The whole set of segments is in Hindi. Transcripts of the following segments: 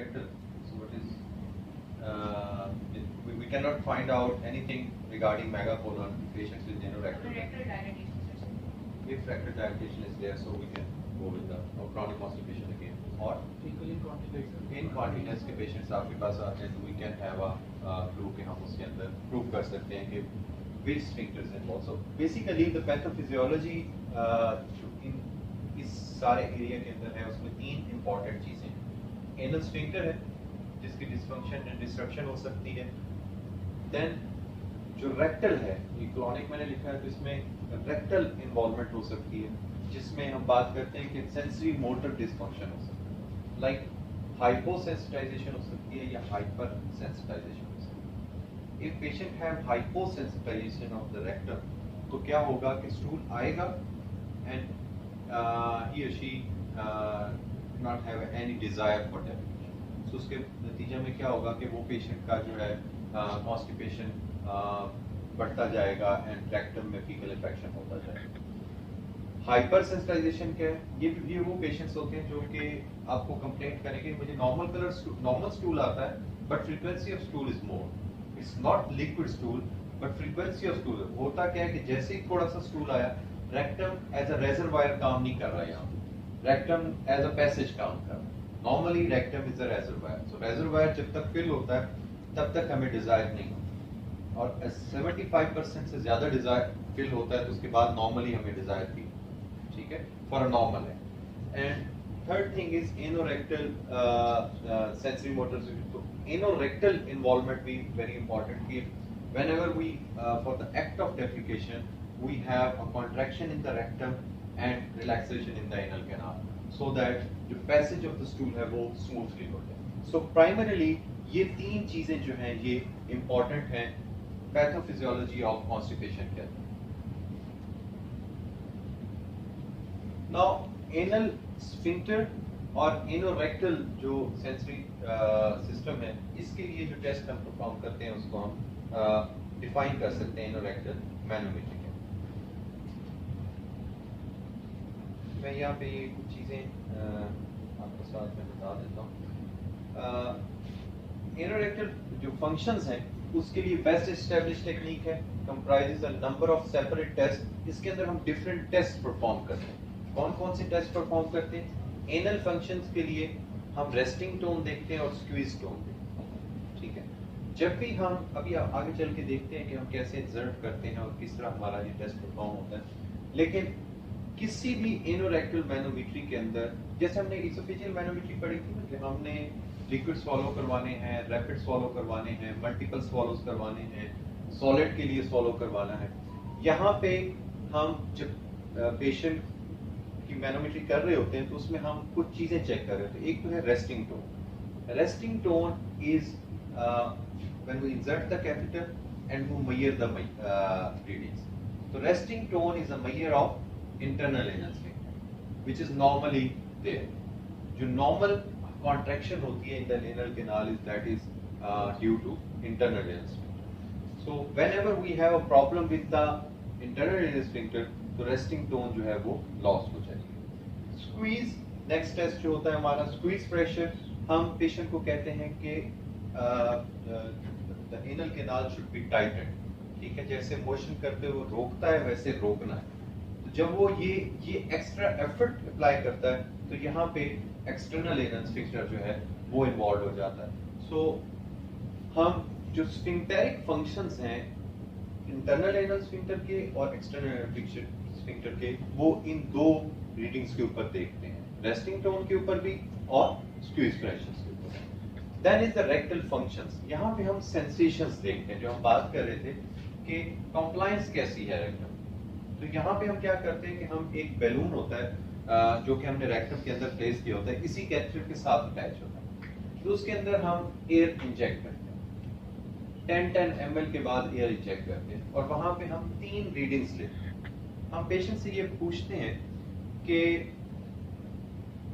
anorectal. So what is we cannot find out anything regarding megacolon patients with anorectal. If rectal dilatation is there, so we can go with the chronic constipation again. Or incontinence के patients आपके पास आते हैं, तो we can have a clue कि हम उसके अंदर prove कर सकते हैं कि which sphincters involved. So basically the pathophysiology in इस सारे एरिया के अंदर है, उसमें तीन इंपॉर्टेंट चीजें हैं. एनल स्फिंक्टर है जिसकी डिसफंक्शन एंड डिस्ट्रक्शन हो सकती है. देन जो रेक्टल है, ये क्रोनिक मैंने लिखा है, तो इसमें रेक्टल इन्वॉल्वमेंट हो सकती है, जिसमें हम बात करते हैं कि सेंसरी मोटर डिसफंक्शन हो सकता है, लाइक हाइपोसेंसिटाइजेशन हो सकती है या हाइपर सेंसिटाइजेशन हो सकती है. If patient have hyposensitisation of the rectum, तो क्या होगा कि स्टूल आएगा and he or she not have any desire for defecation. So उसके नतीजे में क्या होगा कि वो पेशेंट का जो है कॉन्स्टिपेशन बढ़ता जाएगा एंड रेक्टम में फीकल इन्फेक्शन होता जाएगा. हाइपर सेंसिटाइजेशन क्या है? ये वो पेशेंट्स होते हैं जो कि आपको कंप्लेंट करेंगे मुझे नॉर्मल स्टूल आता है but frequency of stool is more. It's not liquid stool but frequency of stool. होता क्या है कि जैसे ही थोड़ा सा स्टूल आया, रेक्टम एज अ रेजरवायर काम नहीं कर रहा है, यहाँ रेक्टम एज अ पैसेज काम कर रहा है. Normally rectum is a reservoir. So reservoir जब तक फिल होता है तब तक हमें डिजायर नहीं होता, और 75% से ज्यादा डिजायर फिल होता है तो उसके बाद नॉर्मली हमें डिजायर फील, ठीक है, फॉर अ नॉर्मल है. And third thing is anorectal sensory motor. तो एनोरेक्टल इन्वॉल्वमेंट भी वेरी इंपॉर्टेंट कि whenever we for the act of defecation we have a contraction in the rectum and relaxation in the anal canal so that the passage of the stool है वो smoothly हो जाए. So primarily ये तीन चीजें जो हैं ये important हैं pathophysiology of constipation के अंदर. Now anal sphincter और एनोरेक्टल जो सेंसरी सिस्टम है, इसके लिए जो टेस्ट हम परफॉर्म करते हैं उसको हम डिफाइन कर सकते हैं एनोरेक्टल मैनोमेट्री के. मैं यहाँ पे ये कुछ चीज़ें आपके साथ में बता देता हूँ. एनोरेक्टल जो फंक्शंस हैं उसके लिए बेस्ट एस्टेब्लिश टेक्निक है, comprises a number of separate test. इसके अंदर हम डिफरेंट टेस्ट परफॉर्म करते हैं. कौन कौन से टेस्ट परफॉर्म करते हैं? एनल फंक्शंस के लिए हम रेस्टिंग टोन देखते हैं और स्क्वीज टोन देखते हैं, ठीक है. जब भी हम अभी आगे चल के देखते हैं कि हम कैसे एक्सर्ट करते हैं और किस तरह हमारा ये टेस्ट परफॉर्म होता है. लेकिन किसी भी एनोरेक्टल मैनोमेट्री के अंदर, जैसे हमने इसोफेजियल मैनोमेट्री पढ़ी थी कि हमने लिक्विड स्वॉलो करवाने हैं, रैपिड स्वॉलो करवाने हैं, मल्टीपल स्वॉलोज करवाने हैं, सॉलिड के लिए स्वॉलो करवाना है. यहाँ पे हम जब पेशेंट की मैनोमेट्री कर रहे होते हैं तो उसमें हम कुछ चीजें चेक कर रहे होते हैं. एक तो है resting tone. Resting tone is when we insert the catheter and we measure the readings. So resting tone is a measure of internal anal sphincter which is normally there. जो normal contraction होती है in the anal canal is that is due to internal anal sphincter. So whenever we have a problem with the internal anal sphincter, तो resting tone जो है वो lost हो जाएगी. Squeeze next test जो होता है हमारा squeeze pressure. हम patient को कहते हैं कि the anal canal should be tightened, ठीक है. जैसे मोशन करते हुए रोकता है वैसे रोकना है. तो जब वो ये एक्स्ट्रा एफर्ट अप्लाई करता है तो यहाँ पे एक्सटर्नल एनल स्फिंक्टर जो है वो इन्वॉल्व हो जाता है. सो हम जो स्फिंक्टेरिक फंक्शंस हैं इंटरनल एनल स्फिंक्टर के और एक्सटर्नल एनल स्फिंक्टर के, वो इन दो रीडिंग्स के ऊपर देखते हैं, रेस्टिंग टोन के ऊपर भी और स्क्वीज प्रेशर के ऊपर. Then is the rectal functions. यहाँ पे हम sensations देखते हैं, जो हम बात कर रहे थे कि compliance कैसी है rectum. तो यहाँ पे हम क्या करते हैं कि हम एक बैलून होता है जो कि हमने रेक्टम के अंदर प्लेस किया होता है, इसी कैथेटर के साथ अटैच होता है. तो उसके अंदर हम एयर इंजेक्ट करते हैं, 10 ml के बाद एयर इंजेक्ट करते हैं और वहाँ पे हम 3 रीडिंग्स लेते हैं. हम पेशेंट से ये पूछते हैं कि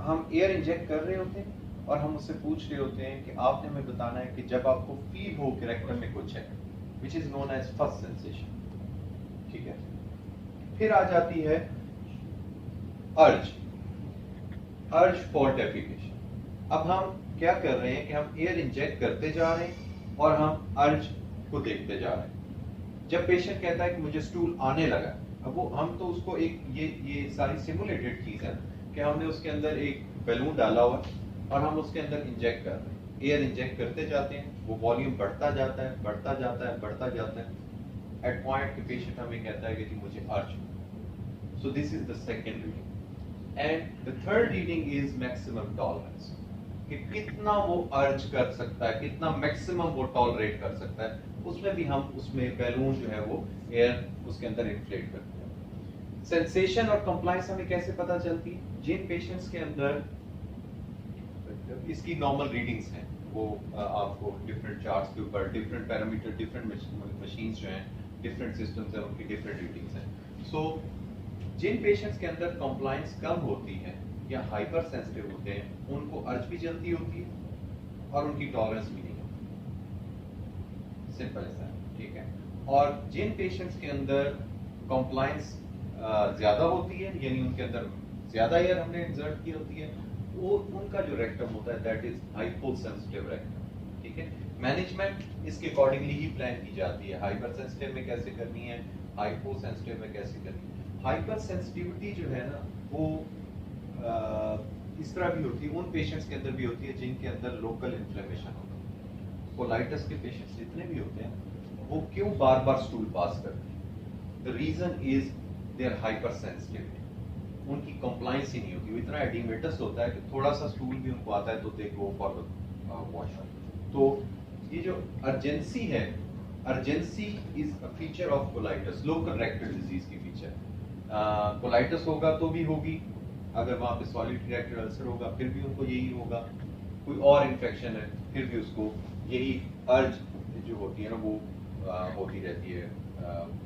हम एयर इंजेक्ट कर रहे होते हैं और हम उससे पूछ रहे होते हैं कि आपने हमें बताना है कि जब आपको फील हो कि रेक्टम में कुछ है, which is known as first sensation, ठीक है. फिर आ जाती है अर्ज फॉर डेफिकेशन. अब हम क्या कर रहे हैं कि हम एयर इंजेक्ट करते जा रहे हैं और हम अर्ज को देखते जा रहे हैं। जब पेशेंट कहता है कि मुझे स्टूल आने लगा, अब वो हम तो उसको एक ये सारी सिमुलेटेड चीज है कि हमने उसके अंदर एक बैलून डाला हुआ और हम उसके अंदर इंजेक्ट कर रहे हैं, एयर इंजेक्ट करते जाते हैं, वो वॉल्यूम बढ़ता जाता है, बढ़ता जाता है, बढ़ता जाता है। एट पॉइंट के पेशेंट हमें कहता है कि मुझे अर्ज। सो this is the second reading. And the third reading is maximum tolerance, कि कितना वो अर्ज कर सकता है, कितना मैक्सिमम वो टॉलरेट कर सकता है। उसमें भी हम उसमें बैलून जो है वो एयर उसके अंदर इन्फ्लेट करते हैं। सेंसेशन और कंप्लायंस हमें कैसे पता चलती है? जिन पेशेंट्स के अंदर इसकी नॉर्मल रीडिंग्स हैं, वो आपको डिफरेंट चार्ट्स के ऊपर डिफरेंट पैरामीटर, डिफरेंट मशीन्स जो हैं, डिफरेंट सिस्टम्स हैं, उनकी डिफरेंट रीडिंग्स हैं। सो जिन पेशेंट्स के अंदर कंप्लायंस कम होती है या हाइपर सेंसिटिव होते हैं, उनको अर्ज भी जल्दी होती है और उनकी टॉलरेंस भी नहीं होती। सिंपल ऐसा, ठीक है। और जिन पेशेंट्स के अंदर कंप्लायंस ज्यादा होती है, यानी उनके अंदर ज्यादा एयर हमने इंसर्ट की होती है, वो उनका जो रेक्टम होता है दैट इज हाइपोसेंसिटिव रेक्टम, ठीक है। मैनेजमेंट इसके अकॉर्डिंगली ही प्लान की जाती है, हाइपर सेंसिटिव में कैसे करनी है, हाइपोसेंसिटिव में कैसे करनी है। हाइपर सेंसिटिविटी जो है ना वो इस तरह भी होती है, उन पेशेंट्स के अंदर भी होती है जिनके अंदर लोकल इन्फ्लेमेशन होता है। कोलाइटिस के पेशेंट्स जितने भी होते हैं वो क्यों बार बार स्टूल पास करते हैं? The reason is there hyper sensitivity, उनकी कंप्लायंस ही नहीं होती, वो इतना एडिमेटस होता है कि थोड़ा सा स्टूल भी उनको आता है तो दे गो फॉर द वॉशरूम। तो ये जो अर्जेंसी है, urgency is a feature of colitis, local rectal disease की फीचर। कोलाइटिस होगा तो भी होगी, अगर वहां पे सॉलिड रेक्टल अल्सर होगा फिर भी उनको यही होगा, कोई और इन्फेक्शन है फिर भी उसको यही अर्ज जो होती है ना वो होती रहती है,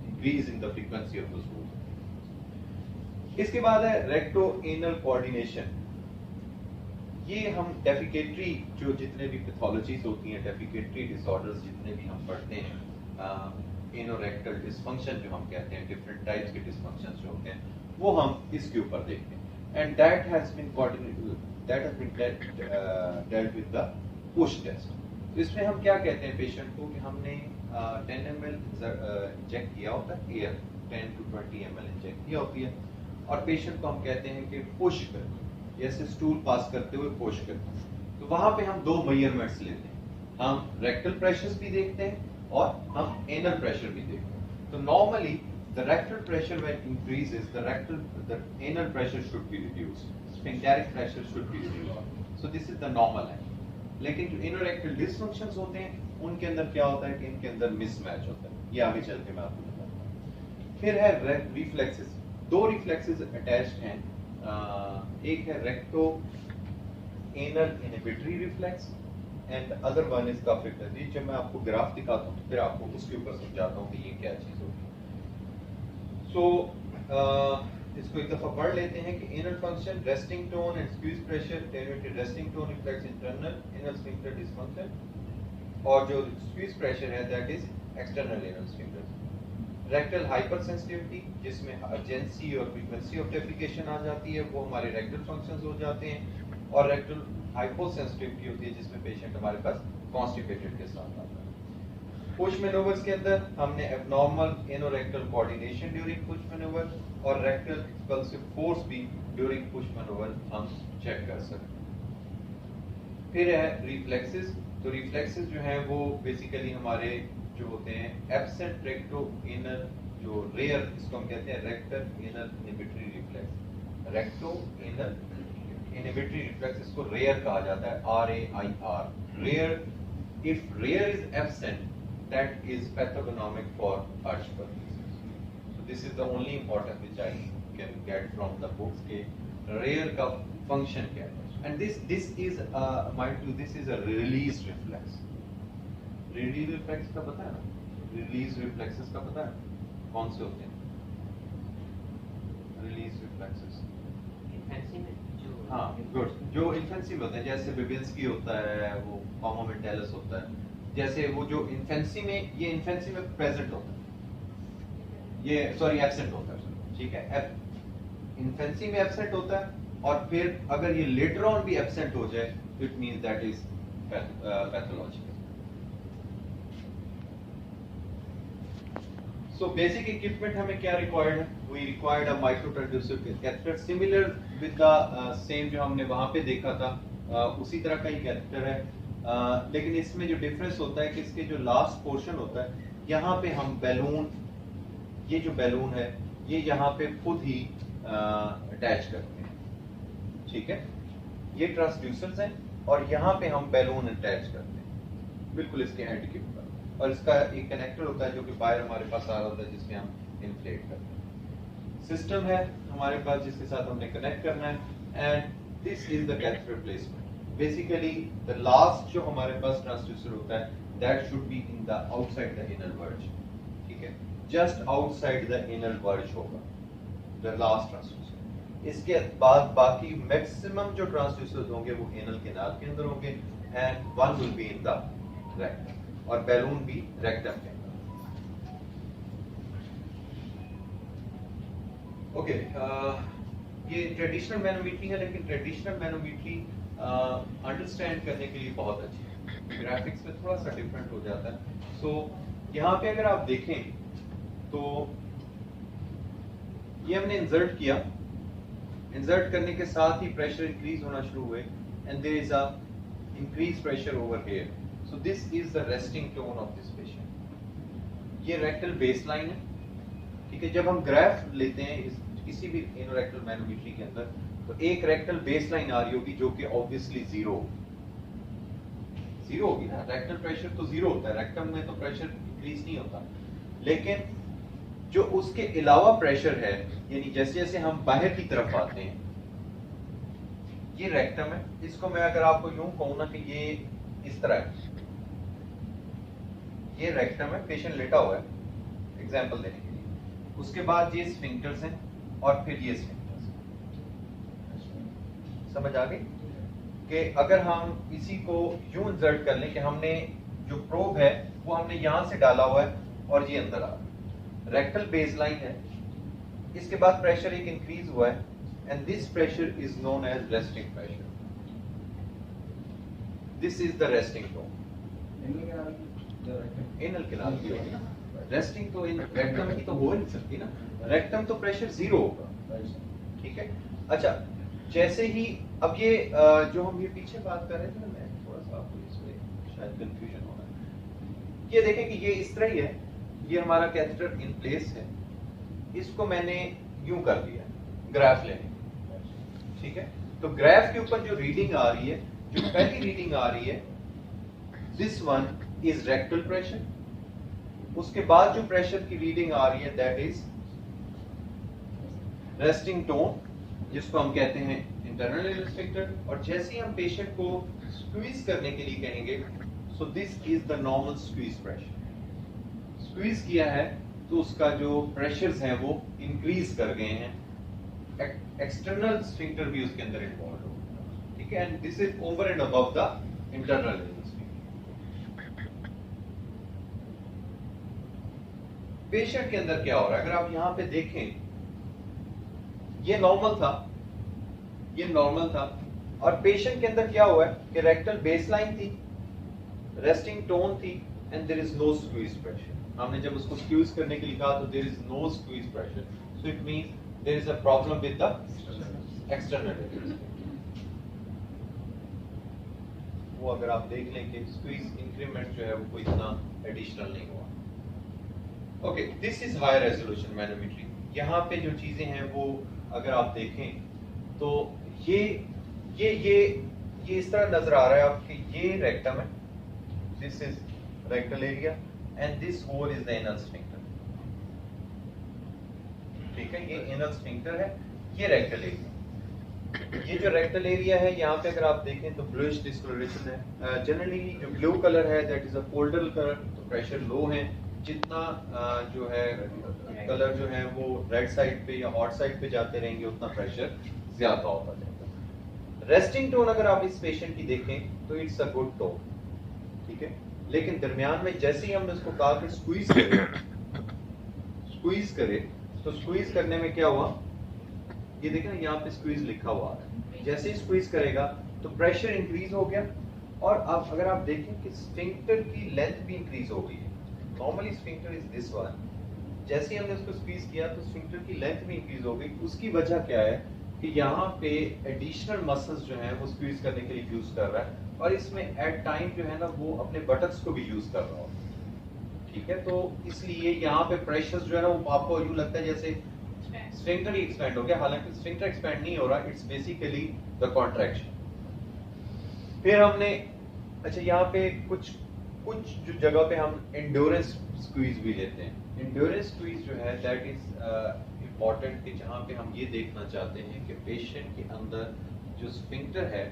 increase in the frequency of the stool. इसके बाद है रेक्टो एनल कोऑर्डिनेशन। ये हम डेफिकेटरी जो जितने भी पैथोलॉजीज होती हैं, डेफिकेटरी डिसऑर्डर्स जितने भी हम पढ़ते हैं, एनोरेक्टल डिसफंक्शन जो हम कहते हैं, डिफरेंट टाइप्स के डिसफंक्शंस जो होते हैं, वो हम इसके ऊपर देखते हैं। And that has been coordinated, that has been dealt with the push test. तो इसमें हम क्या कहते हैं पेशेंट को कि हमने 10 ml इंजेक्ट किया होता है, एयर 10 to 20 ml इंजेक्ट किया होती है, और पेशेंट को हम कहते हैं कि पुश कर, जैसे स्टूल पास करते हुए पुश करते हैं। तो वहां पे हम दो मेजरमेंट्स लेते हैं, हम रेक्टल प्रेशर्स भी देखते हैं और हम एनल प्रेशर भी देखते हैं। तो normally the rectal pressure when increases, the anal pressure should be reduced, sphincteric pressure should be reduced. So this is the normal है। लेकिन जो एनोरेक्टल डिसफंक्शंस होते हैं उनके अंदर क्या होता है कि इनके अंदर मिसमैच होता है, ये आगे चल के मैं आपको बताता हूं। फिर है रिफ्लेक्सेस, दो रिफ्लेक्सेस अटैच्ड हैं, एक है recto anal inhibitory reflex and other one is cough reflex. जब मैं आपको ग्राफ दिखाता हूं फिर आपको उसके ऊपर समझाता हूं कि ये क्या चीज होगी। सो इसको एक दफा पढ़ लेते हैं कि anal function, resting tone and squeeze pressure, derivative resting tone reflex internal anal sphincter dysfunction, और जो स्क्वीज प्रेशर है that is external anal sphincter. Rectal hyper sensitivity जिसमें अर्जेंसी और फ्रीक्वेंसी ऑफ डेफिकेशन आ जाती है, वो हमारे रेक्टल फंक्शंस हो जाते हैं, और रेक्टल हाइपोसेंसिटिविटी होती है जिसमें पेशेंट हमारे पास कॉन्स्टिपेटेड के साथ आता है। पुश मैनोवर्स के अंदर हमने abnormal anorectal coordination during push मैनोवर और रेक्टल एक्सपल्सिव फोर्स भी ड्यूरिंग पुश मैनोवर हम चेक कर सकते हैं। फिर है रिफ्लेक्सेस। तो रिफ्लेक्सेस जो हैं वो बेसिकली हमारे जो होते हैं एब्सेंट रेक्टो एनल, जो रेयर, इसको हम कहते हैं rectal anal inhibitory reflex. Recto anal inhibitory reflex इसको रेयर कहा जाता है, RAIR, RAIR. If RAIR is absent that is pathognomic for urge purposes. So this is the only important which I can get from the books के rare का function क्या है, and this is mind you this is a release reflex. Release reflex का पता है ना, release reflexes का पता है कौन से होते हैं release reflexes? इन्फेंसी में जो, हाँ गुड, जो इन्फेंसी में होते हैं, जैसे बेबिंस्की होता है, वो कॉमोमेंटेलस होता है, जैसे वो जो इन्फेंसी में, ये इन्फेंसी में प्रेजेंट होता है, ये सॉरी एब्सेंट होता है, ठीक है, इन्फेंसी में एब्सेंट होता है, और फिर अगर ये लेटर ऑन भी एब्सेंट हो जाए it means that is pathological. So basic equipment हमें क्या required है? We required a microtransducer catheter similar with the same जो हमने वहाँ पे देखा था उसी तरह का ही catheter है. लेकिन इसमें जो difference होता है कि इसके जो last portion होता है यहाँ पे हम बैलून, ये जो बैलून है ये यहाँ पे खुद ही अटैच करते हैं. ठीक है, ये ट्रांसड्यूसर्स हैं और यहाँ पे हम बैलून अटैच करते हैं बिल्कुल इसके हेड के ऊपर. और इसका एक कनेक्टर होता है जो कि बाहर हमारे पास आ रहा होता है जिसमें हम इन्फ्लेट करते हैं. सिस्टम है हमारे पास जिसके साथ हमने कनेक्ट करना है and this is the catheter placement. Basically the last जो हमारे पास ट्रांसड्यूसर होता है that should be in the outside the inner verge. ठीक है, just outside the inner verge होगा द लास्ट ट्रांसड्यूसर. इसके बाद बाकी मैक्सिमम जो ट्रांसड्यूसर्स होंगे वो एनल कैनाल के अंदर होंगे and one will be in the rectum और बैलून भी रेक्टम के अंदर. ओके, ये ट्रेडिशनल मैनोमीटरी है लेकिन ट्रेडिशनल मैनोमीटरी अंडरस्टैंड करने के लिए बहुत अच्छी है. ग्राफिक्स में थोड़ा सा डिफरेंट हो जाता है. सो यहाँ पे अगर आप देखें तो ये हमने इंसर्ट किया. इंसर्ट करने के साथ ही प्रेशर इंक्रीज होना शुरू हुए and there is a increase pressure over here. So this is the resting tone of this patient. ये रेक्टल बेसलाइन है. ठीक है, जब हम ग्राफ लेते हैं किसी भी इनोरेक्टल मैनोमीटरी के अंदर तो एक रेक्टल बेसलाइन आ रही होगी जो कि ऑब्वियसली जीरो होगी ना. रेक्टल प्रेशर तो जीरो होता है, रेक्टम में तो प्रेशर इंक्रीज नहीं होता. लेकिन जो उसके अलावा प्रेशर है यानी जैसे जैसे हम बाहर की तरफ आते हैं, ये रेक्टम है. इसको मैं अगर आपको यूं कहूं ना कि ये इस तरह है, ये रेक्टम है, पेशेंट लेटा हुआ है एग्जांपल देने के लिए. उसके बाद ये स्फिंक्टर्स हैं और फिर ये स्फिंक्टर्स. समझ आ गई कि अगर हम इसी को यूं इंसर्ट कर लें कि हमने जो प्रोब है वो हमने यहां से डाला हुआ है और ये अंदर आ रहा है. रेक्टल बेसलाइन है, इसके बाद प्रेशर एक इंक्रीज हुआ है and this pressure is known as resting pressure. This is the resting tone. Anal canal की होगी ना, रेस्टिंग तो इन रेक्टम की तो हो नहीं सकती ना. रेक्टम तो प्रेशर जीरो होगा. ठीक है, अच्छा जैसे ही अब ये जो हम ये पीछे बात कर रहे थे ना, मैं थोड़ा सा आपको इसमें शायद कंफ्यूजन हो रहा है. ये देखें कि ये इस तरह ही है, ये हमारा कैथेटर इन प्लेस है. इसको मैंने यूं कर दिया ग्राफ लेने. ठीक है, तो ग्राफ के ऊपर जो रीडिंग आ रही है, जो पहली रीडिंग आ रही है this one is rectal pressure. उसके बाद जो प्रेशर की रीडिंग आ रही है दैट इज रेस्टिंग टोन, जिसको हम कहते हैं इंटरनल एनल स्फिंक्टर. और जैसे ही हम पेशेंट को स्क्वीज करने के लिए कहेंगे सो this is the normal squeeze pressure. Squeeze किया है तो उसका जो प्रेशर्स हैं वो इंक्रीज कर गए हैं. एक्सटर्नल स्फिंक्टर भी उसके अंदर इन्वॉल्व हो. ठीक है, and this is over and above the internal anal sphincter. Patient के अंदर क्या हो रहा है अगर आप यहां पे देखें, ये नॉर्मल था और पेशेंट के अंदर क्या हुआ है कि रेक्टल बेसलाइन थी, रेस्टिंग टोन थी and there is no squeeze pressure. हमने जब उसको स्क्वीज करने के लिए कहा तो there is no squeeze pressure. So it means there is a problem with the external. वो अगर आप देख लें कि स्क्वीज इंक्रीमेंट जो है वो कोई इतना एडिशनल नहीं हुआ. Okay, this is high resolution manometry. यहाँ पे जो चीजें हैं वो अगर आप देखें तो ये इस तरह नजर आ रहा है आपके. ये रेक्टम है, this is rectal area and this hole is the anal sphincter. ठीक है, ये एनल स्फिंक्टर है, ये रेक्टल एरिया. ये जो रेक्टल एरिया है यहाँ पे अगर आप देखें तो ब्लूइश डिस्कलरेशन है. जनरली जो ब्लू कलर है that is a colder colour, तो प्रेशर लो है. जितना जो है कलर जो है वो रेड साइड पे या हॉट साइड पे जाते रहेंगे उतना प्रेशर ज्यादा होता जाएगा. रेस्टिंग टोन अगर आप इस पेशेंट की देखें तो इट्स अ गुड टोन. ठीक है, लेकिन दरमियान में जैसे ही हमने उसको कहा कि स्क्वीज करे तो स्क्वीज करने में क्या हुआ, ये देखें यहाँ पे स्क्वीज लिखा हुआ है. जैसे ही स्क्वीज करेगा तो प्रेशर इंक्रीज हो गया। और अब अगर आप देखें कि स्फिंक्टर की लेंथ भी इंक्रीज हो गई है। Normally sphincter is this one, जैसे ही हमने उसको स्क्वीज किया तो स्फिंक्टर की लेंथ भी इंक्रीज हो गई। उसकी वजह क्या है कि यहाँ पे एडिशनल मसल्स जो है वो स्क्वीज करने के लिए यूज कर रहा है, और इसमें एट टाइम जो है ना वो अपने बटन्स को भी यूज कर रहा हो। ठीक है, तो इसलिए यहाँ पे प्रेशर जो है ना वो आपको यूं लगता है जैसे स्फिंक्टर ही एक्सपेंड हो गया, हालांकि स्फिंक्टर एक्सपेंड नहीं हो रहा, इट्स बेसिकली द कॉन्ट्रैक्शन। फिर हमने अच्छा यहाँ पे कुछ जो जगह पे हम एंड्योरेंस स्क्वीज भी लेते हैं। एंड्योरेंस स्क्वीज जो है दैट इज इम्पॉर्टेंट कि जहाँ पे हम ये देखना चाहते हैं कि पेशेंट के अंदर जो स्फिंक्टर है,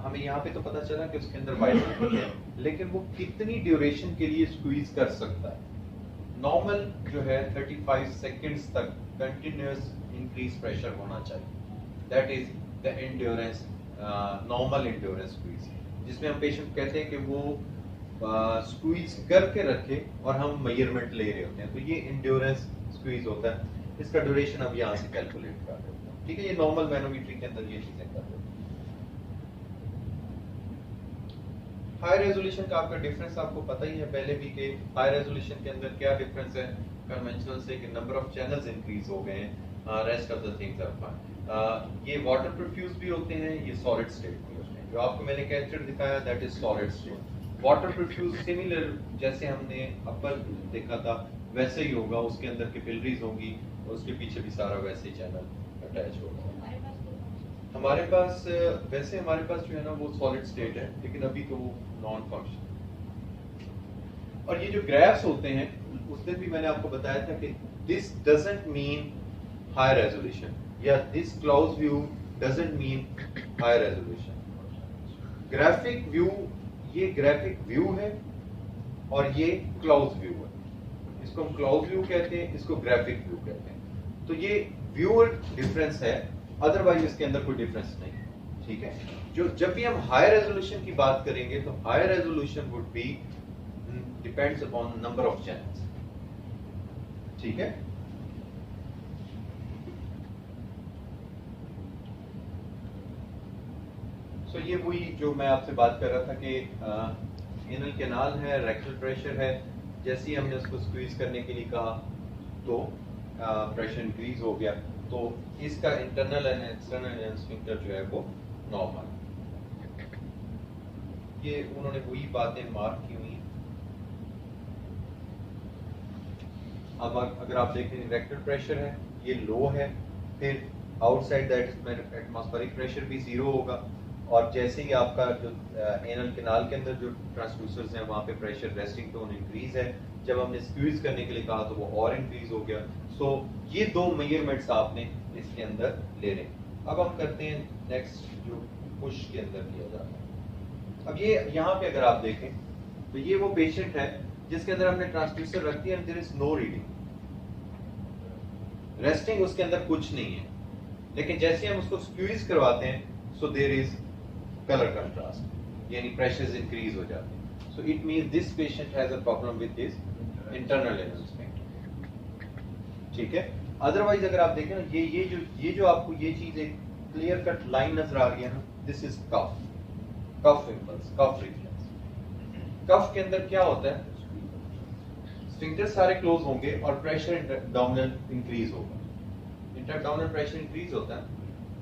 हमें यहाँ पे तो पता चला कि उसके अंदर वाइब्रेशन है, लेकिन वो कितनी ड्यूरेशन के लिए स्क्वीज कर सकता है। नॉर्मल जो है 35 सेकेंड्स तक कंटिन्यूअस इंक्रीज प्रेशर होना चाहिए, that is the endurance, normal endurance squeeze, जिसमें हम पेशेंट कहते हैं कि वो स्क्वीज करके रखे और हम मेजरमेंट ले रहे होते हैं, तो ये एंड्योरेंस स्क्वीज होता है। इसका ड्यूरेशन अब यहाँ से कैलकुलेट कर देते हैं। ठीक है, ये नॉर्मल मैनोमीटर के अंदर ये चीजें कर देते हैं। हाई रेजोल्यूशन का आपका डिफरेंस आपको पता ही है पहले भी कि हाई रेजोल्यूशन के अंदर क्या डिफरेंस है कन्वेंशनल से, कि नंबर ऑफ चैनल्स इंक्रीज हो गए हैं, rest of the things are fine. ये वाटर प्रोफ्यूज भी होते हैं, ये सॉलिड स्टेट भी होते हैं। जो आपको मैंने कैरेक्टर दिखाया that is solid state. Water profuse similar जैसे हमने अपर देखा था वैसे ही होगा, उसके अंदर कैपिलरीज होंगी और उसके पीछे भी सारा वैसे ही चैनल अटैच होगा। हमारे पास वैसे हमारे पास जो है ना वो सॉलिड स्टेट है, लेकिन अभी तो वो नॉन फंक्शन। और ये जो ग्राफ्स होते हैं उस दिन भी मैंने आपको बताया था कि this doesn't mean high resolution, या this close view doesn't mean high resolution. Graphic view, ये ग्राफिक व्यू है और ये क्लोज व्यू है। इसको हम क्लोज व्यू कहते हैं, इसको ग्राफिक व्यू कहते हैं। तो ये व्यू डिफरेंस है, अदरवाइज इसके अंदर कोई डिफरेंस नहीं। ठीक है, जो जब भी हम हाई रेजोल्यूशन की बात करेंगे तो high resolution would be depends upon number of channels. ठीक है, सो ये वही जो मैं आपसे बात कर रहा था कि एनल कैनाल है, रेक्टल प्रेशर है, जैसे ही हमने उसको स्क्वीज करने के लिए कहा तो प्रेशर इंक्रीज हो गया, तो इसका इंटरनल एंड एक्सटर्नल स्फिंक्टर जो है वो नॉर्मल। ये उन्होंने वही बातें मार्क की हुई हैं। अब अगर आप देखें रेक्टल प्रेशर है ये लो है, फिर आउटसाइड दैट एटमॉस्फेरिक प्रेशर भी जीरो होगा, और जैसे ही आपका जो एनल कैनाल के अंदर जो ट्रांसड्यूसर्स हैं वहाँ पे प्रेशर रेस्टिंग टोन इंक्रीज है, जब हमने स्क्वीज करने के लिए कहा तो वो और इंक्रीज हो गया। सो ये दो मेजरमेंट्स आपने इसके अंदर ले रहे हैं। अब हम करते हैं नेक्स्ट जो पुश के अंदर किया जाता है। अब ये यहाँ पे अगर आप देखें तो ये वो पेशेंट है जिसके अंदर हमने ट्रांसड्यूसर रख दिया and there is no reading, resting उसके अंदर कुछ नहीं है, लेकिन जैसे हम उसको स्क्वीज करवाते हैं so there is colour contrast, यानी प्रेशर्स इंक्रीज हो जाते हैं। So it means this patient has a problem with his internal anal sphincter. ठीक है, अदरवाइज अगर आप देखें ना ये जो आपको ये चीज एक क्लियर कट लाइन नजर आ रही है ना, this is cough impulse, cough reflex. Cough के अंदर क्या होता है, स्फिंक्टर सारे क्लोज होंगे और प्रेशर इंटरडाउनल इंक्रीज होगा। इंटरडाउनल प्रेशर इंक्रीज होता है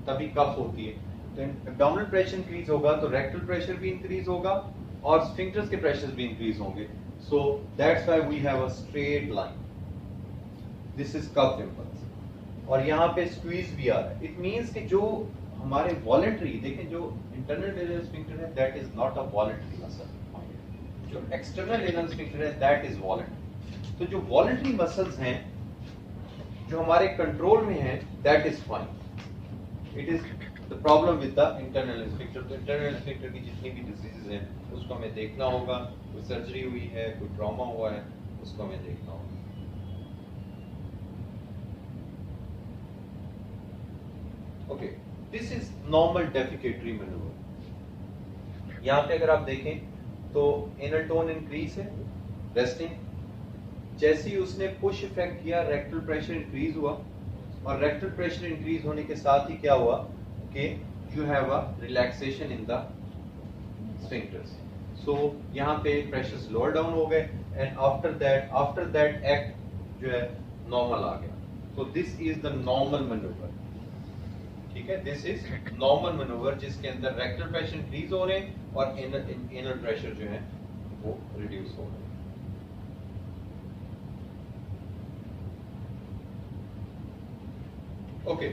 तभी कफ होती है। तो एब्डोमिनल प्रेशर इंक्रीज होगा तो रेक्टल प्रेशर भी इंक्रीज होगा और स्फिंक्टर्स के प्रेशर्स भी इंक्रीज होंगे। So that's why we have a straight line, this is cough impulse, और यहाँ पे स्क्वीज भी आ रहा है। इट मींस कि जो हमारे वॉलंटरी, देखें जो इंटरनल एनल स्फिंक्टर है that is not a voluntary muscle, जो एक्सटर्नल एनल स्फिंक्टर है दैट इज वॉलंटरी। तो जो वॉलंटरी मसल्स हैं जो हमारे कंट्रोल में है that is fine. It is the problem with the internal sphincter. तो इंटरनल स्फिंक्टर की जितनी भी डिजीजेस हैं उसको हमें देखना होगा, कोई सर्जरी हुई है, कोई ट्रॉमा हुआ है, उसको हमें देखना होगा। Okay, this is normal defecatory manoeuvre. यहाँ पे अगर आप देखें तो एनल टोन इंक्रीज है, रेस्टिंग, जैसे ही उसने पुश इफेक्ट किया रेक्टल प्रेशर इंक्रीज हुआ, और रेक्टल प्रेशर इंक्रीज होने के साथ ही क्या हुआ कि you have a relaxation in the sphincters. So यहाँ पे pressures lower down हो गए and after that act जो है normal आ गया. So this is the normal maneuver. ठीक है, this is normal maneuver जिसके अंदर rectal pressure increase हो रहे हैं और anal pressure जो है वो reduce हो रहे हैं. Okay,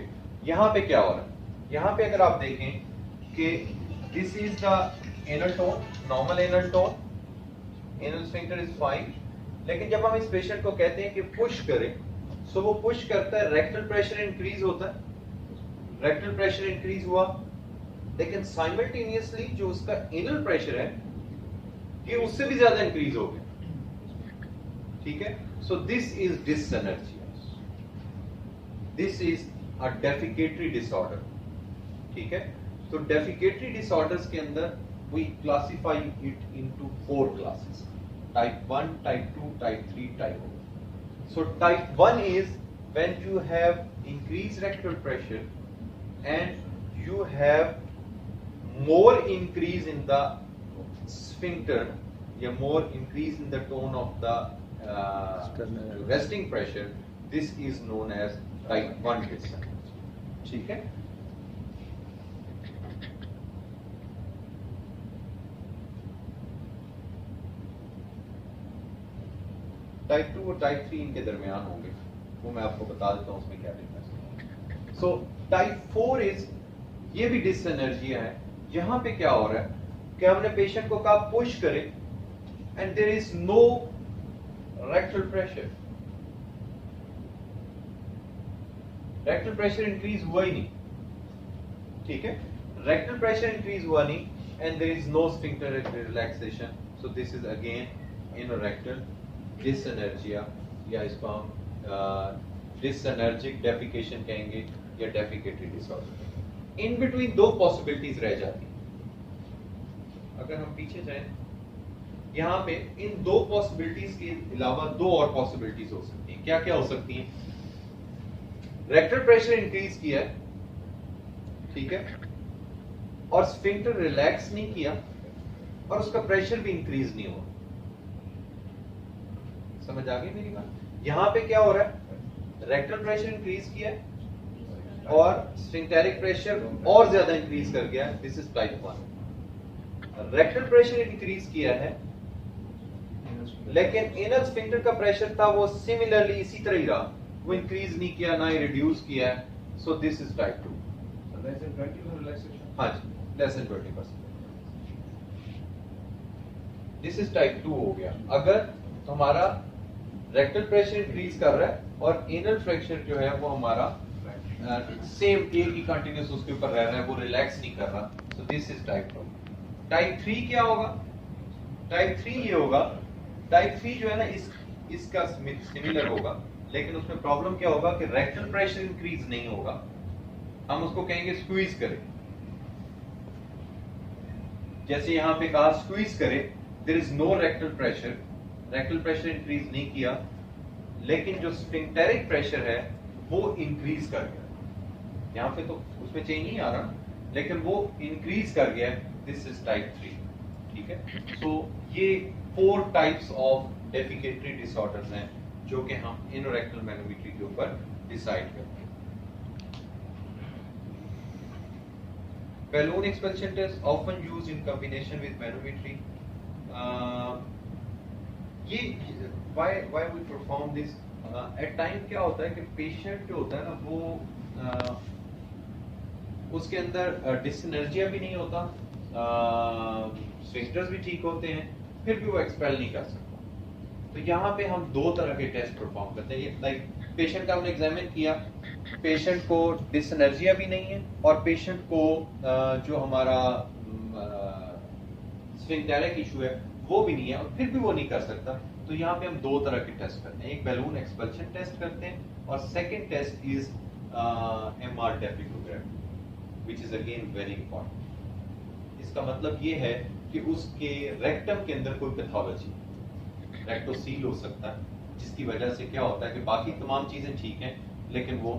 यहाँ पे क्या हो रहा है? यहाँ पे अगर आप देखें कि this is the anal tone, normal anal tone, anal sphincter is fine. लेकिन जब हम इस पेशेंट को कहते हैं कि पुश करें, so वो पुश करता है, rectal pressure increase होता है, rectal pressure increase हुआ, लेकिन simultaneously जो उसका anal pressure है, ये उससे भी ज्यादा increase हो गया. ठीक है? So this is dyssynergia. This is a defecatory disorder. ठीक है? तो defecatory disorders के अंदर we classify it into 4 classes: type 1, type 2, type 3, type 4. So type 1 is when you have increased rectal pressure and you have more increase in the sphincter, या more increase in the tone of the resting pressure. This is known as type 1 dyssynergia. ठीक है? टाइप 2 और टाइप 3 इनके दरमियान होंगे, वो मैं आपको बता देता हूँ उसमें क्या डिफरेंस है. सो टाइप 4 इज, ये भी डिसएनर्जिया है. यहाँ पे क्या हो रहा है कि हमने पेशेंट को कहा पुश करे and there is no rectal pressure. Rectal pressure increase हुआ ही नहीं. ठीक है? रेक्टल प्रेशर इंक्रीज हुआ नहीं and there is no sphincter relaxation. So this is again anorectal dyssynergia, या इसको हम डिसएनर्जिक डेफिकेशन कहेंगे या defecatory disorder. In between 2 possibilities रह जाती हैं. अगर हम पीछे जाएं, यहाँ पे इन 2 पॉसिबिलिटीज के अलावा 2 और पॉसिबिलिटीज हो सकती हैं. क्या क्या हो सकती हैं? रेक्टल प्रेशर इंक्रीज किया है, ठीक है, और स्फिंक्टर रिलैक्स नहीं किया और उसका प्रेशर भी इंक्रीज नहीं हुआ. समझ आ गई मेरी बात? यहां पे क्या हो रहा है? रेक्टल प्रेशर इंक्रीज किया है और स्फिंक्टेरिक प्रेशर और ज्यादा इंक्रीज कर गया. This is type 1. Rectal pressure increase किया है लेकिन एनल स्फिंक्टर का प्रेशर था वो सिमिलरली इसी तरह ही रहा, वो इंक्रीज नहीं किया ना ही रिड्यूस किया है. So this is type 2. Less than 20 relaxation. हाँ जी, less than 20%. This is type 2 हो गया. अगर हमारा रेक्टल प्रेशर इंक्रीज कर रहा है और एनल प्रेशर जो है वो हमारा सेम एक ही कंटिन्यूस उसके ऊपर रह रहा है, वो रिलैक्स नहीं कर रहा. सो दिस इज टाइप 2. टाइप 3 क्या होगा? टाइप 3 ये होगा, टाइप 3 जो है ना इसका सिमिलर होगा, लेकिन उसमें प्रॉब्लम क्या होगा कि रेक्टल प्रेशर इंक्रीज नहीं होगा. हम उसको कहेंगे स्क्वीज करें. जैसे यहां पे कहा स्क्वीज करें, there is no rectal pressure, rectal pressure increase नहीं किया लेकिन जो स्फिंक्टेरिक प्रेशर है वो इंक्रीज कर गया. यहां पे तो उसमें चेंज नहीं आ रहा लेकिन वो इंक्रीज कर गया. This is type 3. ठीक है? सो ये 4 टाइप्स ऑफ डेफिकेटरी डिसऑर्डर्स हैं जो कि हम एनोरेक्टल मैनोमेट्री के ऊपर डिसाइड करते हैं. Balloon expulsion test often used in combination with manometry. ये why we perform this? At time क्या होता है कि पेशेंट जो होता है ना वो उसके अंदर डिसएनर्जिया भी नहीं होता, स्फिंक्टर्स भी ठीक होते हैं, फिर भी वो एक्सपेल नहीं कर सकता. तो यहाँ पे हम 2 तरह के टेस्ट परफॉर्म करते हैं. लाइक पेशेंट का हमने एग्जामिन किया, पेशेंट को डिसएनर्जिया भी नहीं है और पेशेंट को जो हमारा स्फिंक्टेरिक इशू है वो भी नहीं है और फिर भी वो नहीं कर सकता. तो यहाँ पे हम 2 तरह के टेस्ट करते हैं. एक बैलून एक्सपल्शन टेस्ट करते हैं और second test is MR defecography, which is again very important. इसका मतलब ये है कि उसके रेक्टम के अंदर कोई पैथोलॉजी, रेक्टोसील हो सकता है, जिसकी वजह से क्या होता है कि बाकी तमाम चीजें ठीक हैं लेकिन वो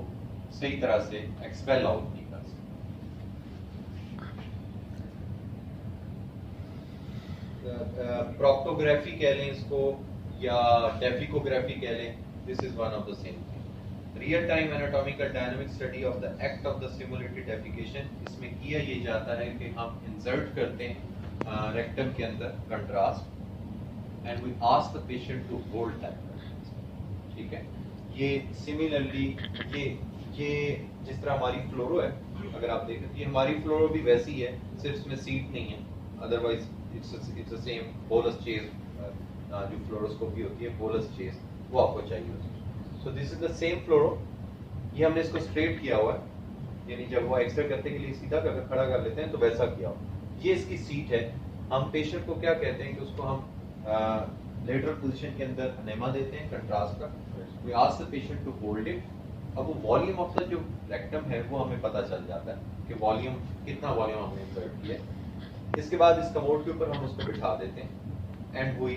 सही तरह से एक्सपेल आउट नहीं कर सकते. प्रोक्टोग्राफी कह लें इसको या डेफिकोग्राफी कह लें, this is one of the same thing. Real time anatomical dynamic study of the act of the simulated defecation, इसमें किया ये जाता है कि हम इंसर्ट करते हैं रेक्टम के अंदर contrast and we ask the patient to hold that, ठीक है। ये सिमिलरली ये जिस तरह हमारी फ्लोरो है, अगर आप देखें ये हमारी फ्लोरो भी वैसी है, सिर्फ इसमें सीट नहीं है, otherwise it's the same bolus chase, जो फ्लोरोस्कोपी होती है बोलस चेज वो आपको चाहिए होती है। So this is the same fluoro, ये हमने इसको स्ट्रेट किया हुआ है, यानी जब वो एक्सरे करने के लिए सीधा करके खड़ा कर लेते हैं तो वैसा किया हुआ। ये इसकी सीट है। हम पेशेंट को क्या कहते हैं कि उसको हम लेटरल पोजीशन के अंदर अनेमा देते हैं कंट्रास्ट का, we ask the patient to hold it. अब वो वॉल्यूम ऑफ द जो रेक्टम है वो हमें पता चल जाता है कि वॉल्यूम कितना वॉल्यूम हमने इंसर्ट किया है। इसके बाद इस कमोड के ऊपर हम उसको बिठा देते हैं and we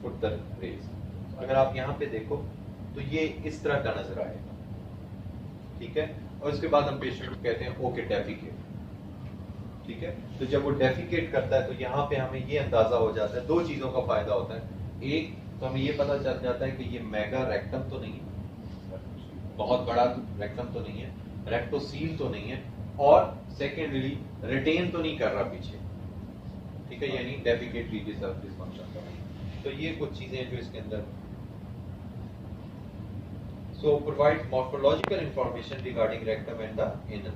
put the rays. अगर आप यहाँ पे देखो तो ये इस तरह का नजर आएगा, ठीक है। और उसके बाद हम पेशेंट को कहते हैं ओके डेफिकेट, ठीक है। तो जब वो डेफिकेट करता है तो यहाँ पे हमें ये अंदाजा हो जाता है, दो चीजों का फायदा होता है। एक तो हमें ये पता चल जाता है कि ये मेगा रेक्टम तो नहीं है, बहुत बड़ा रेक्टम तो नहीं है, रेक्टोसील तो नहीं है, और सेकेंडली रिटेन तो नहीं कर रहा पीछे, ठीक है, यानी डेफिकेटरी डिसफंक्शन तो नहीं। तो ये कुछ चीजें जो इसके अंदर। So provide morphological information regarding rectum and the anal.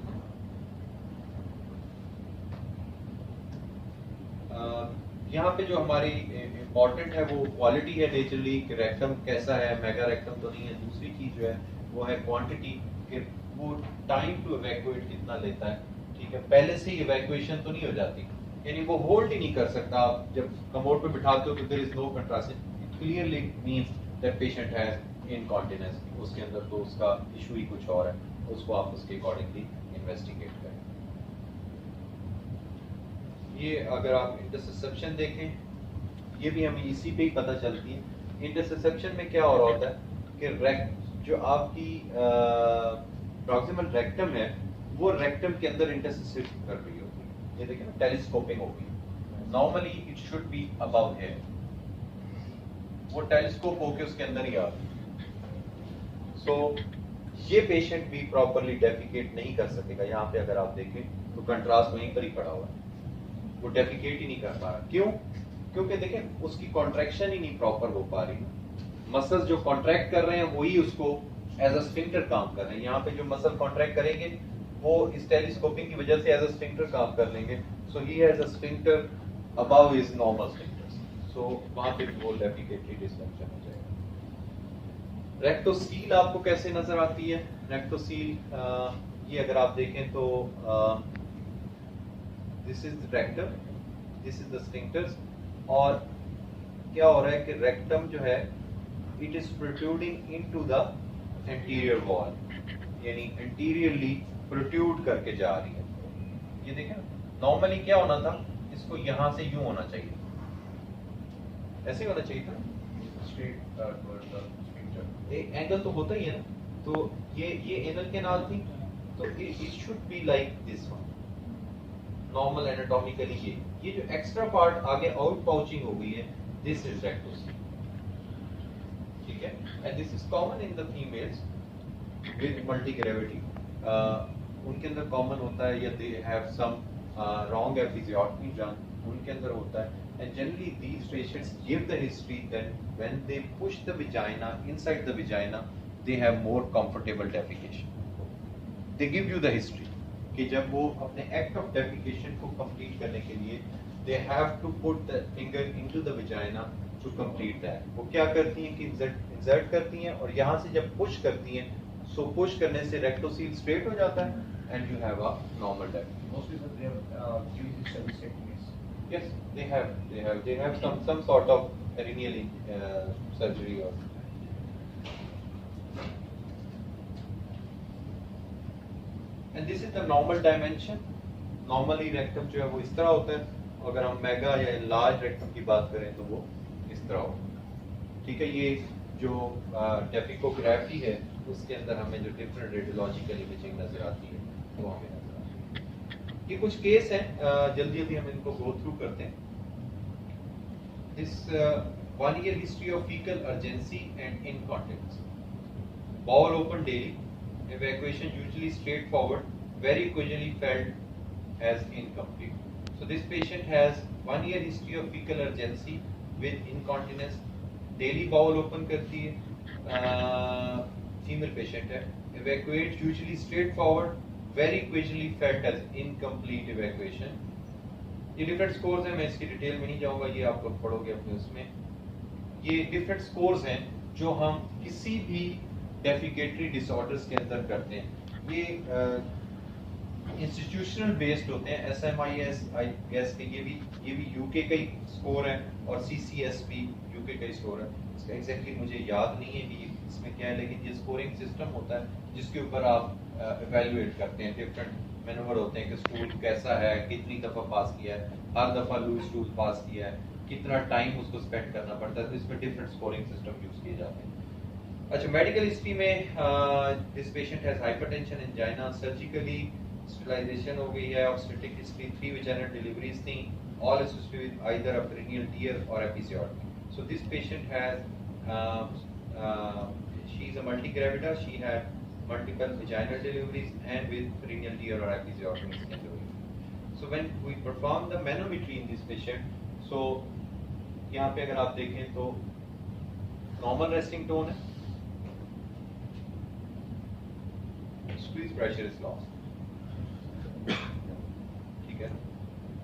यहाँ पे जो हमारी इम्पोर्टेंट है वो क्वालिटी है नेचुरली, कि रेक्टम कैसा है, मेगा रेक्टम तो नहीं है। दूसरी चीज जो है वो है क्वांटिटी, कि वो टाइम टू इवैक्यूएट कितना लेता है, ठीक है। पहले से ही इवैक्यूएशन तो नहीं हो जाती, यानी वो होल्ड ही नहीं कर सकता। आप जब कमोड पे बिठाते हो तो there is no contraction, it clearly means that patient has incontinence, उसके अंदर तो उसका इशू ही कुछ और है, उसको आप उसके अकॉर्डिंगली इन्वेस्टिगेट करें। ये अगर आप इंटरसेप्शन देखें, ये भी हमें इसी पे ही पता चलती है। इंटरसेप्शन में क्या हो रहा होता है कि जो आपकी प्रॉक्सिमल रेक्टम है वो रेक्टम के अंदर इंटरसेप्ट कर रही होती है। ये देखिए ना, टेलीस्कोपिंग होगी। Normally it should be above here, वो टेलीस्कोप होके उसके अंदर ही आ रही है। सो ये पेशेंट भी प्रॉपरली डेफिकेट नहीं कर सकेगा। यहाँ पे अगर आप देखें तो कंट्रास्ट वहीं पर ही पड़ा हुआ है, वो डेफिकेट ही नहीं कर पा रहा। क्यों? क्योंकि देखें उसकी कॉन्ट्रैक्शन ही नहीं प्रॉपर हो पा रही। मसल्स जो कॉन्ट्रैक्ट कर रहे हैं वही उसको एज अ स्फिंक्टर काम कर रहे हैं। यहाँ पे जो मसल कॉन्ट्रैक्ट करेंगे वो इस टेलीस्कोपिंग की वजह से एज अ स्फिंक्टर काम कर लेंगे। So he has a sphincter above his normal sphincters, so वहां पे वो डेफिकेटरी डिसफंक्शन हो जाएगा। रेक्टोसील आपको कैसे नजर आती है? रेक्टोसील ये अगर आप देखें तो this is rectum, this is the sphincters, और क्या हो रहा है कि रेक्टम जो है it is protruding into the anterior wall, यानी एंटीरियरली प्रोट्रूड करके जा रही है। ये देखें ना, नॉर्मली क्या होना था, इसको यहां से यूं होना चाहिए, ऐसे होना चाहिए था, Straight towards the sphincter. एक एंगल तो होता ही है ना। तो ये एनल कैनाल थी, तो it should be like this one normal anatomically. ये जो एक्स्ट्रा पार्ट आगे आउट पाउचिंग हो गई है, दिस इज रेक्टोसील, ठीक है। And this is common in the females with multi gravity. उनके अंदर कॉमन होता है, या they have some wrong episiotomy done, उनके अंदर होता है। And generally these patients give the history that when they push the vagina inside the vagina they have more comfortable defecation. They give you the history कि जब वो अपने act of defecation को complete करने के लिए they have to put the finger into the vagina to complete that. वो क्या करती हैं कि insert करती हैं, और यहाँ से जब push करती हैं, so push करने से rectocele straight हो जाता है and you have a normal defecation. Mostly they have given this vasectomies. Yes, they have some sort of perineal surgery or. And this is the normal dimension. Normally rectum जो है वो इस तरह होता है, अगर हम मेगा या लार्ज रेक्टम की बात करें तो वो इस तरह होता है, ठीक है। ये जो डेफिकोग्राफी है उसके अंदर हमें जो डिफरेंट रेडियोलॉजिकल इमेजिंग नजर आती है वो हमें नजर आती है। ये कुछ केस हैं, जल्दी जल्दी हम इनको गो थ्रू करते हैं। this 1 year history of fecal urgency and incontinence. Bowel open daily, evacuation usually straightforward, very occasionally felt as incomplete. So this patient has 1 year history of fecal urgency with incontinence. Daily bowel open करती है, female patient है. Evacuate usually straightforward, very occasionally felt as incomplete evacuation. ये डिफरेंट स्कोर्स हैं, मैं इसकी डिटेल में नहीं जाऊंगा, ये आप लोग पढ़ोगे अपने उसमें. ये डिफरेंट स्कोर्स हैं जो हम किसी भी डेफिकेटरी डिसऑर्डर्स के अंदर करते हैं. ये इंस्टीट्यूशनल बेस्ड होते हैं. SMIS IS के ये भी यूके का ही स्कोर है और CCS भी यूके का ही स्कोर है. इसका एग्जैक्टली मुझे याद नहीं है कि इसमें क्या है, लेकिन ये स्कोरिंग सिस्टम होता है जिसके ऊपर आप इवेल्युएट करते हैं. डिफरेंट मैनूवर होते हैं कि स्टूल कैसा है, कितनी दफ़ा पास किया है, हर दफ़ा लूज स्टूल पास किया है, कितना टाइम उसको स्पेंड करना पड़ता है. तो इसमें डिफरेंट स्कोरिंग सिस्टम यूज किए जाते हैं. अच्छा, मेडिकल हिस्ट्री में this patient has hypertension, angina, surgically sterilization हो गई है. ऑब्स्टेट्रिक हिस्ट्री 3 वेजाइनल डिलीवरीज थी, all associated with either a perineal tear और episiotomy. So this patient has she is a multigravida, she had multiple vaginal deliveries and with perineal tear or episiotomy scan delivery. So when we perform the manometry in this patient, so यहाँ पे अगर आप देखें तो normal resting tone है, squeeze pressure is lost, ठीक है.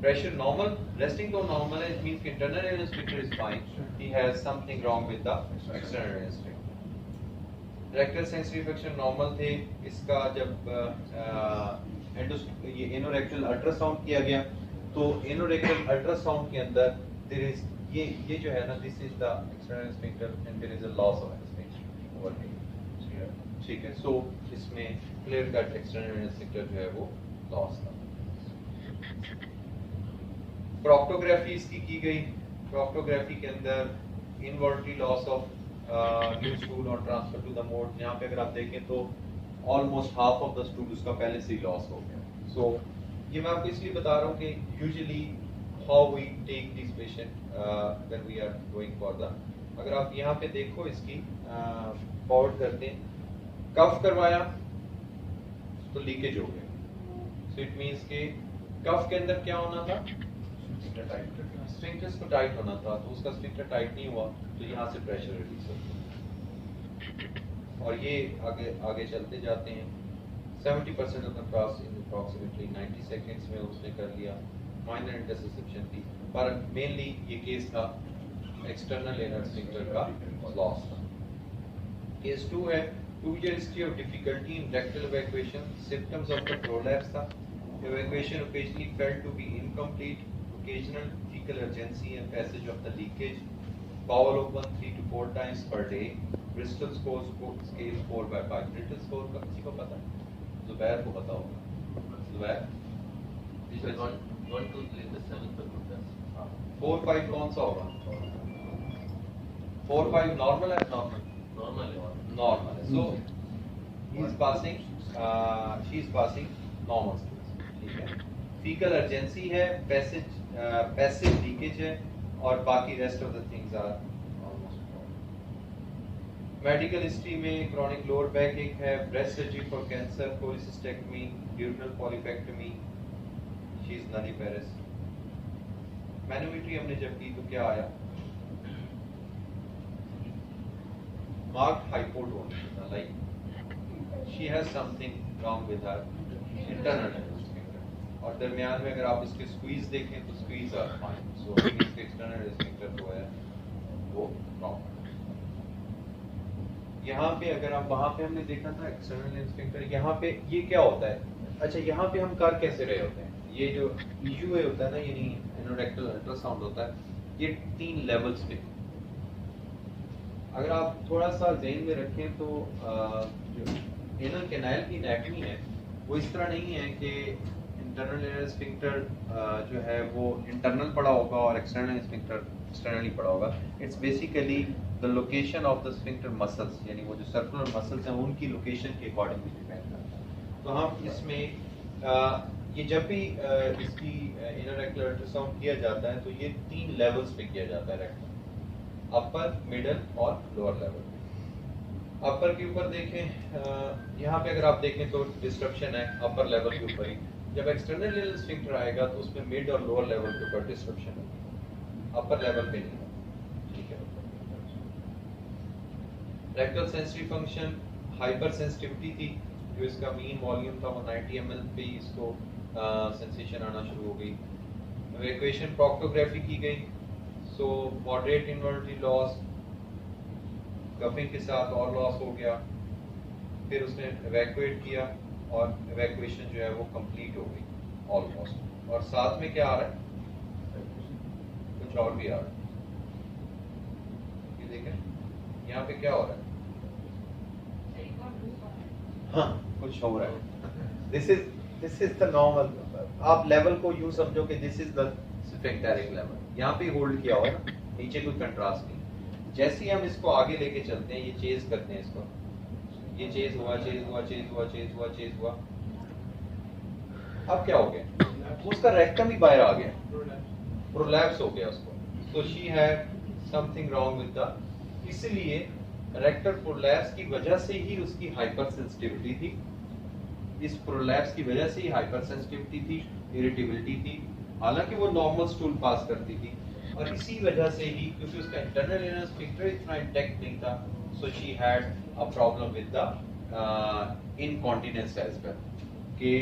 Pressure normal, resting tone normal है, it means कि internal anal sphincter is fine. He has something wrong with the external anal sphincter. Rectal sensory function normal थे. इसका जब ये एनोरेक्टल अल्ट्रासाउंड किया गया तो एनोरेक्टल अल्ट्रासाउंड के अंदर देयर इज ये जो है ना, this is the external sphincter and there is a loss of sphincter over here, ठीक है. सो इसमें क्लियर कट एक्सटर्नल स्फिंक्टर जो है वो लॉस था. प्रोक्टोग्राफी इसकी की गई. प्रोक्टोग्राफी के अंदर involuntary loss of new stool और ट्रांसफर टू द मोड. यहाँ पे अगर आप देखें तो almost half of the stool उसका पहले से ही लॉस हो गया. सो ये मैं आपको इसलिए बता रहा हूँ कि usually how we take this patient when we are going for the. अगर आप यहाँ पे देखो इसकी फॉरवर्ड करते हैं, कफ करवाया तो लीकेज हो गया. सो इट मीन्स के कफ के अंदर क्या होना था, स्फिंक्टर्स को टाइट होना था, तो उसका स्फिंक्टर टाइट नहीं हुआ तो यहाँ से प्रेशर रिलीज होता है और ये आगे चलते जाते हैं. 70% of the cross in approximately 90 seconds में उसने कर लिया. माइनर इंटरसेप्शन थी, पर मेनली ये केस था एक्सटर्नल एनल स्फिंक्टर का लॉस था. केस 2 है 2 year history of difficulty in rectal evacuation, symptoms of the prolapse था. Evacuation occasionally felt to be incomplete, occasional fecal urgency and passage of the leakage, bowel open 3 to 4 times per day, Bristol scale 4/5. Bristol score का किसी को पता है? जुबैर को पता होगा. जुबैर 1 2 3 7 पर होता है. 4/5 कौन सा होगा? 4/5 नॉर्मल है, नॉर्मल है. नॉर्मल है. सो he is passing, she is passing normal skills, ठीक है. फीकल अर्जेंसी है, पैसिव लीकेज है और बाकी rest of the things are almost. Medical history में क्रॉनिक लोअर बैक एक है, breast surgery for cancer, cholecystectomy, dural polypectomy, she is nulliparous. Manometry हमने जब की तो क्या आया, marked hypotonia, like she has something wrong with her internal. और दरमियान में अगर आप इसके स्क्वीज देखें तो स्क्वीज आर फाइन. सो इसके एक्सटर्नल स्फिंक्टर जो है वो रॉन्ग. यहाँ पे अगर आप, वहाँ पे हमने देखा था एक्सटर्नल स्फिंक्टर, यहाँ पे ये क्या होता है. अच्छा, यहाँ पे हम कर कैसे रहे होते हैं, ये जो ईयूए होता है ना, यानी एनोरेक्टल अल्ट्रासाउंड होता है, ये 3 लेवल्स पे. अगर आप थोड़ा सा ज़हन में रखें तो जो एनल कैनाल की एनेटमी है वो इस तरह नहीं है कि इंटरनल एनल स्फिंक्टर जो है वो इंटरनल पड़ा होगा और एक्सटर्नल स्फिंक्टर एक्सटर्नली पड़ा होगा. It's basically the location of the sphincter muscles, यानी वो जो सर्कुलर मसल्स हैं उनकी लोकेशन के अकॉर्डिंगली डिपेंड करता है. तो हम इसमें ये जब भी इसकी इनर रेक्टल अल्ट्रासाउंड किया जाता है तो ये 3 लेवल्स पे किया जाता है रेक्टल, अपर, मिडल और लोअर लेवल। अपर के ऊपर देखें, यहाँ पे अगर आप देखें तो डिस्ट्रक्शन है अपर लेवल के ऊपर ही। जब एक्सटर्नल एनल स्फिंक्टर आएगा तो उसमें मिड और लोअर लेवल के ऊपर डिस्ट्रक्शन है, अपर लेवल पे नहीं है, ठीक है। Rectal sensory function, hyper sensitivity थी, जो इसका मीन वॉल्यूम था वो 90 ml पे ही इसको सेंसेशन आना शुरू हो गई। इवैक्यूएशन प्रोक्टोग्राफी की गई, सो मॉडरेट इन्वॉल्यूटरी लॉस, कफिंग के साथ और लॉस हो गया, फिर उसने इवैक्यूएट किया और इवैक्यूएशन जो है वो कंप्लीट हो गई ऑलमोस्ट। और साथ में क्या आ रहा है, कुछ और भी आ रहा है, ये देखें यहाँ पे क्या हो रहा है, हाँ कुछ हो रहा है। दिस इज द नॉर्मल, आप लेवल को यूं समझो कि दिस इज द स्फिंक्टेरिक लेवल, यहाँ पे होल्ड किया हुआ है ना, नीचे कोई कंट्रास्ट नहीं। जैसे ही हम इसको आगे लेके चलते हैं, ये चेज करते हैं इसको, ये चेज हुआ, चेज हुआ, चेज हुआ, चेज हुआ, चेज हुआ, अब क्या हो गया, उसका रेक्टम ही बाहर आ गया, प्रोलैप्स हो गया उसको। तो she had something wrong with the, इसलिए रेक्टल प्रोलैप्स की वजह से ही उसकी हाइपर सेंसिटिविटी थी, इस प्रोलैप्स की वजह से ही हाइपर सेंसिटिविटी थी, इरिटेबिलिटी थी, हालांकि वो नॉर्मल स्टूल पास करती थी। और इसी वजह से ही, क्योंकि उसका इंटरनल एनल स्फिंक्टर इतना इंटैक्ट नहीं था, so she had a problem with the incontinence as well, कि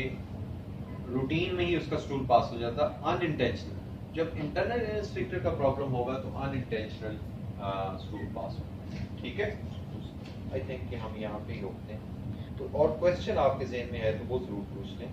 रूटीन में ही उसका स्टूल पास हो जाता अनइंटेंशनल। जब इंटरनल एनल स्फिंक्टर का प्रॉब्लम होगा तो अनइंटेंशनल स्टूल पास होगा, ठीक है। आई थिंक कि हम यहाँ पे ही रोकते हैं, तो और क्वेश्चन आपके ज़हन में है तो वो जरूर पूछ लें।